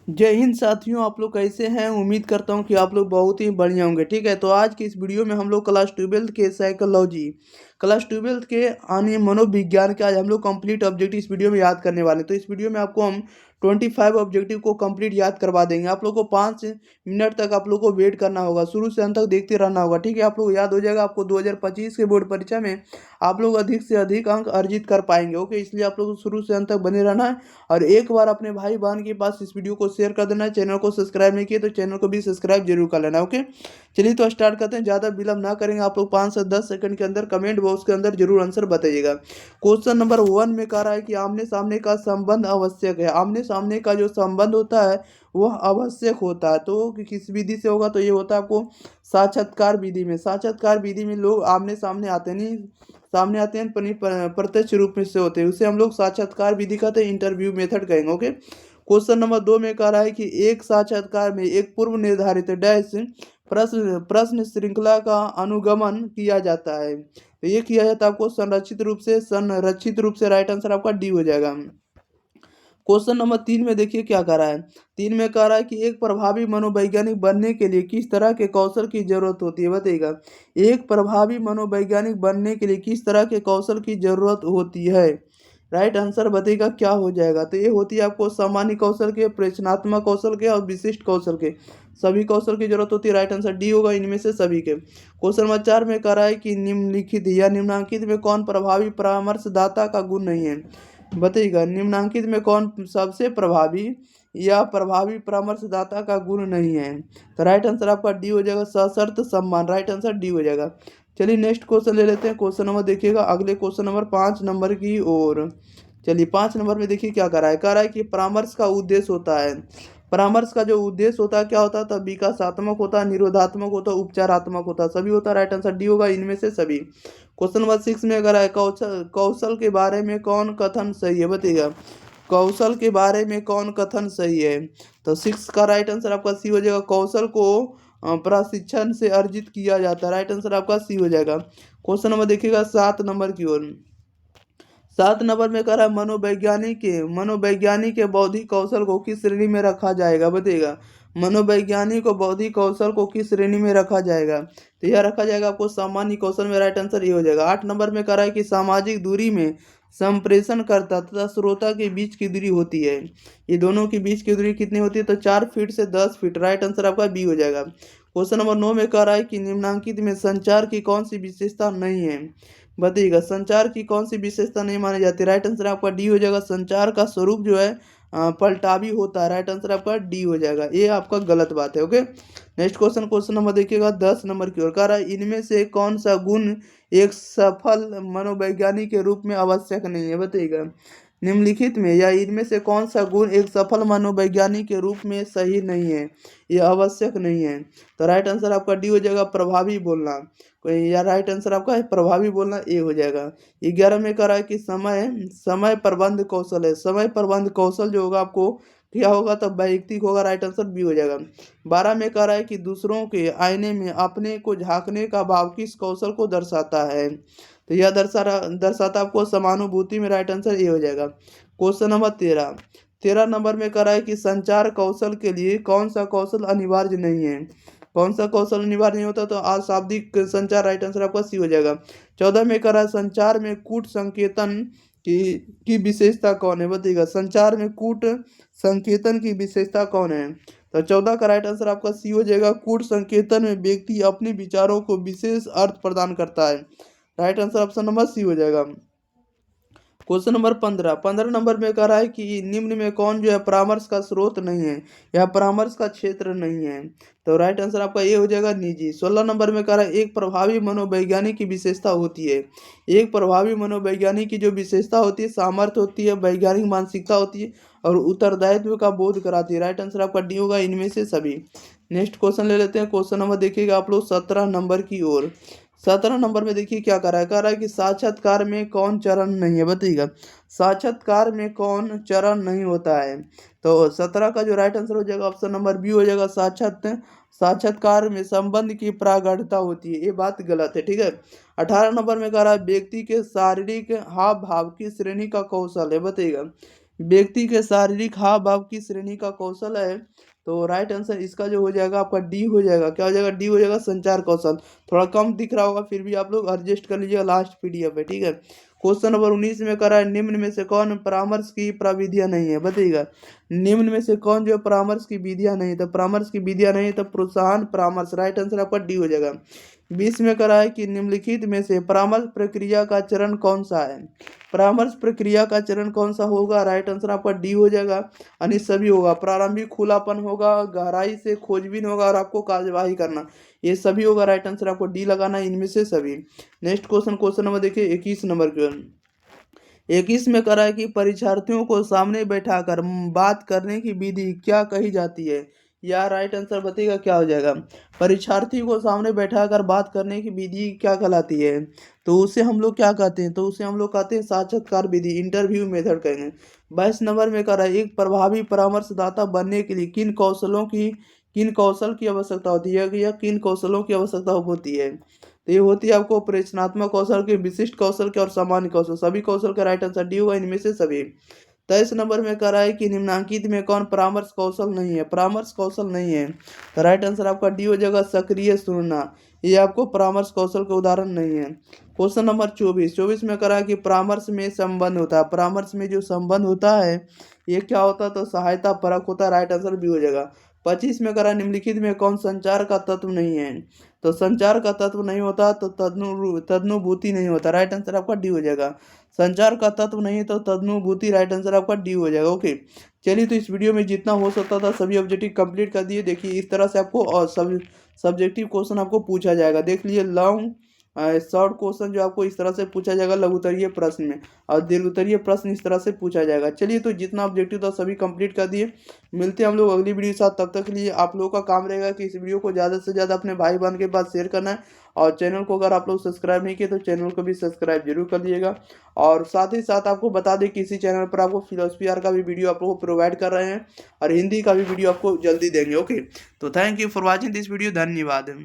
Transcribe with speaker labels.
Speaker 1: जय हिंद साथियों, आप लोग कैसे हैं। उम्मीद करता हूं कि आप लोग बहुत ही बढ़िया होंगे। ठीक है, तो आज की इस वीडियो में हम लोग क्लास 12th के साइकोलॉजी, क्लास 12th के अन्य मनोविज्ञान के आज हम लोग कंप्लीट ऑब्जेक्टिव इस वीडियो में याद करने वाले हैं। तो इस वीडियो में आपको हम 25 ऑब्जेक्टिव को कंप्लीट याद करवा देंगे। आप लोग को 5 मिनट तक आप लोग को वेट करना होगा, शुरू से अंत तक देखते रहना होगा। ठीक है, आप लोग याद हो जाएगा। आपको 2025 के बोर्ड परीक्षा में आप लोग अधिक से अधिक अंक अर्जित कर पाएंगे। ओके, इसलिए आप लोग शुरू से अंत तक बने रहना है। और एक बार अपने भाई बहन के पास इस वीडियो को शेयर कर देना है। चैनल को सब्सक्राइब नहीं किए तो चैनल को भी सब्सक्राइब जरूर कर लेना। ओके, चलिए तो स्टार्ट करते हैं। ज़्यादा विलंब ना करेंगे। आप लोग 5 से 10 सेकंड के अंदर कमेंट बॉक्स के अंदर जरूर आंसर बताइएगा। क्वेश्चन नंबर 1 में कह रहा है कि आमने सामने का संबंध आवश्यक है। आमने सामने का जो संबंध होता है वह आवश्यक होता है। तो किस विधि से होगा, तो ये होता है आपको साक्षात्कार विधि में। साक्षात्कार विधि में लोग आमने सामने आते नहीं, सामने आते हैं प्रत्यक्ष रूप में से होते हैं, उसे हम लोग साक्षात्कार विधि कहते हैं, इंटरव्यू मेथड कहेंगे। ओके, क्वेश्चन नंबर 2 में कह रहा है कि एक साक्षात्कार में एक पूर्व निर्धारित डैश प्रश्न प्रश्न श्रृंखला का अनुगमन किया जाता है। तो ये किया जाता है आपको संरक्षित रूप से राइट आंसर आपका डी हो जाएगा। क्वेश्चन नंबर 3 में देखिए क्या कह रहा है। 3 में कह रहा है कि एक प्रभावी मनोवैज्ञानिक बनने के लिए किस तरह के कौशल की जरूरत होती है, बताइएगा। एक प्रभावी मनोवैज्ञानिक बनने के लिए किस तरह के कौशल की जरूरत होती है, राइट आंसर बताइएगा क्या हो जाएगा। तो ये होती है आपको सामान्य कौशल के, प्रश्नात्मक कौशल के और विशिष्ट कौशल के, सभी कौशल की जरूरत होती है। राइट आंसर डी होगा इनमें से सभी के। क्वेश्चन नंबर 4 में कह रहा है कि निम्नलिखित या निम्नांकित में कौन प्रभावी परामर्शदाता का गुण नहीं है, बताइएगा। निम्नांकित में कौन सबसे प्रभावी या प्रभावी परामर्शदाता का गुण नहीं है, तो राइट आंसर आपका डी हो जाएगा, सशर्त सम्मान। राइट आंसर डी हो जाएगा। चलिए नेक्स्ट क्वेश्चन ले लेते हैं। क्वेश्चन नंबर देखिएगा, अगले क्वेश्चन नंबर 5 नंबर की ओर। चलिए 5 नंबर में देखिए क्या कर रहा है। कह रहा है कि परामर्श का उद्देश्य होता है, परामर्श का जो उद्देश्य होता है क्या होता है, तो विकासात्मक होता है, निरोधात्मक होता है, उपचारात्मक होता है, सभी होता है। राइट आंसर डी होगा इनमें से सभी। क्वेश्चन नंबर 6 में अगर है कौशल कौशल के बारे में कौन कथन सही है, बताइएगा। कौशल के बारे में कौन कथन सही है, तो 6 का राइट आंसर आपका सी हो जाएगा। कौशल को प्रशिक्षण से अर्जित किया जाता है। राइट आंसर आपका सी हो जाएगा। क्वेश्चन नंबर देखिएगा 7 नंबर की ओर। 7 नंबर में कह रहा है मनोवैज्ञानिक के बौद्धिक कौशल को किस श्रेणी में रखा जाएगा, बताइएगा। मनोवैज्ञानिक और बौद्धिक कौशल को किस श्रेणी में रखा जाएगा, तो यह रखा जाएगा आपको सामान्य कौशल में। राइट आंसर ये हो जाएगा। 8 नंबर में कह रहा है कि सामाजिक दूरी में संप्रेषणकर्ता तथा श्रोता के बीच की दूरी होती है, ये दोनों के बीच की दूरी कितनी होती है, तो 4 फीट से 10 फीट। राइट आंसर आपका बी हो जाएगा। क्वेश्चन नंबर 9 में कह रहा है कि निम्नांकित में संचार की कौन सी विशेषता नहीं है, बताइएगा। संचार की कौन सी विशेषता नहीं मानी जाती, राइट आंसर आपका डी हो जाएगा। संचार का स्वरूप जो है पलटावी होता है। राइट आंसर आपका डी हो जाएगा, ये आपका गलत बात है। Okay, next question, question number देखिएगा 10 नंबर की ओर। कह रहा है इनमें से कौन सा गुण एक सफल मनोवैज्ञानिक के रूप में आवश्यक नहीं है, बताइएगा। निम्नलिखित में या इनमें से कौन सा गुण एक सफल मनोवैज्ञानिक के रूप में सही नहीं है, यह आवश्यक नहीं है, तो राइट आंसर आपका डी हो जाएगा, प्रभावी बोलना। कोई या राइट आंसर आपका है प्रभावी बोलना, ए हो जाएगा। 11 में कह रहा है कि समय समय प्रबंध कौशल है। समय प्रबंध कौशल जो होगा आपको क्या होगा, तब वैयक्तिक होगा। राइट आंसर बी हो जाएगा। 12 में कह रहा है कि दूसरों के आईने में अपने को झांकने का भाव किस कौशल को दर्शाता है, तो यह दर्शाता आपको समानुभूति में। राइट आंसर ये हो जाएगा। क्वेश्चन नंबर 13 नंबर में कह रहा है कि संचार कौशल के लिए कौन सा कौशल अनिवार्य नहीं है, कौन सा कौशल अनिवार्य नहीं होता, तो अशाब्दिक संचार। राइट आंसर आपका सी हो जाएगा। 14 में कह रहा है संचार में कूट संकेतन की विशेषता कौन है, बताइएगा। संचार में कूट संकेतन की विशेषता कौन है, तो 14 का राइट आंसर आपका सी हो जाएगा। कूट संकेतन में व्यक्ति अपने विचारों को विशेष अर्थ प्रदान करता है। Right answer option number C हो जाएगा। क्वेश्चन नंबर 15 नंबर में कह रहा है कि निम्न में कौन जो है परामर्श का स्रोत नहीं है या परामर्श का क्षेत्र नहीं है, तो राइट आंसर आपका ये हो जाएगा, निजी। 16 नंबर में कह रहा है एक प्रभावी मनोवैज्ञानिक की विशेषता होती है। एक प्रभावी मनोवैज्ञानिक की जो विशेषता होती है, सामर्थ्य होती है, वैज्ञानिक मानसिकता होती है और उत्तरदायित्व का बोध कराती है। राइट आंसर आपका डी होगा इनमें से सभी। नेक्स्ट क्वेश्चन ले लेते हैं। क्वेश्चन नंबर देखिएगा आप लोग 17 नंबर की ओर। 17 नंबर में देखिए क्या कर रहा है। कह रहा है कि साक्षात्कार में कौन चरण नहीं है, बताइएगा। साक्षात्कार में कौन चरण नहीं होता है, तो 17 का जो राइट आंसर हो जाएगा ऑप्शन नंबर बी हो जाएगा। साक्षात्कार में संबंध की प्रागढ़ता होती है, ये बात गलत है। ठीक है। 18 नंबर में कह रहा है व्यक्ति के शारीरिक हाव भाव की श्रेणी का कौशल है, बताइएगा। व्यक्ति के शारीरिक हाव भाव की श्रेणी का कौशल है। तो राइट आंसर इसका जो हो जाएगा आपका डी हो जाएगा। क्या हो जाएगा? डी हो जाएगा, संचार कौशल। थोड़ा कम दिख रहा होगा, फिर भी आप लोग एडजस्ट कर लीजिएगा, लास्ट पीडीएफ है, ठीक है। क्वेश्चन नंबर 19 में करा है, निम्न में से कौन परामर्श की प्रविधियां नहीं है? बताइएगा, निम्न में से कौन जो परामर्श की विधियां नहीं? तो परामर्श की विधियां नहीं तो प्रोत्साहन परामर्श। राइट आंसर आपका डी हो जाएगा। 20 में करा है कि निम्नलिखित में से परामर्श प्रक्रिया का चरण कौन सा है? परामर्श प्रक्रिया का चरण कौन सा होगा? राइट आंसर आपका डी हो जाएगा। यानी सभी होगा, प्रारंभिक खुलापन होगा, गहराई से खोजबीन होगा और आपको कार्यवाही करना, ये सभी होगा। राइट आंसर आपको डी लगाना, इनमें से सभी। नेक्स्ट क्वेश्चन, क्वेश्चन नंबर देखिए 21 नंबर क्वेश्चन। 21 में करा है कि परीक्षार्थियों को सामने बैठाकर बात करने की विधि क्या कही जाती है? या राइट आंसर बताइएगा क्या हो जाएगा? परीक्षार्थी को सामने बैठाकर बात करने की विधि क्या कहलाती है? तो उसे हम लोग क्या कहते हैं? तो उसे हम लोग कहते हैं साक्षात्कार विधि, इंटरव्यू मेथड कहेंगे। 22 नंबर में करा है, एक प्रभावी परामर्शदाता बनने के लिए किन कौशल की आवश्यकता होती है? या किन कौशलों की आवश्यकता होती है? तो ये होती है आपको ऑपरेशनात्मक कौशल के, विशिष्ट कौशल के और सामान्य कौशल। सभी कौशल का राइट आंसर डी होगा, इनमें से सभी। 23 नंबर में कह रहा है कि निम्नांकित में कौन परामर्श कौशल नहीं है? परामर्श कौशल नहीं है तो राइट आंसर आपका डी हो जाएगा, सक्रिय सुनना। ये आपको परामर्श कौशल का उदाहरण नहीं है। क्वेश्चन नंबर 24 में कह रहा है कि परामर्श में संबंध होता है। परामर्श में जो संबंध होता है ये क्या होता है? तो सहायता परक होता है। राइट आंसर भी हो जाएगा। 25 में करा, निम्नलिखित में कौन संचार का तत्व नहीं है? तो संचार का तत्व नहीं होता तो तदनुभूति नहीं होता। राइट आंसर आपका डी हो जाएगा। संचार का तत्व नहीं तो तदनुभूति। राइट आंसर आपका डी हो जाएगा। ओके, चलिए, तो इस वीडियो में जितना हो सकता था सभी ऑब्जेक्टिव कंप्लीट कर दिए। देखिए इस तरह से आपको और सब सब्जेक्टिव क्वेश्चन आपको पूछा जाएगा। देख लीजिए, लॉन्ग शॉर्ट क्वेश्चन जो आपको इस तरह से पूछा जाएगा लघु उत्तरीय प्रश्न में, और दीर्घ उत्तरीय प्रश्न इस तरह से पूछा जाएगा। चलिए, तो जितना ऑब्जेक्टिव था सभी कंप्लीट कर दिए। मिलते हैं हम लोग अगली वीडियो के साथ। तब तक के लिए आप लोगों का काम रहेगा कि इस वीडियो को ज़्यादा से ज़्यादा अपने भाई बहन के पास शेयर करना है, और चैनल को अगर आप लोग सब्सक्राइब नहीं किए तो चैनल को भी सब्सक्राइब जरूर कर लीजिएगा। और साथ ही साथ आपको बता दें कि इसी चैनल पर आपको फिलोसफी आर का भी वीडियो आप लोग को प्रोवाइड कर रहे हैं, और हिंदी का भी वीडियो आपको जल्दी देंगे। ओके, तो thank you for watching this video. धन्यवाद।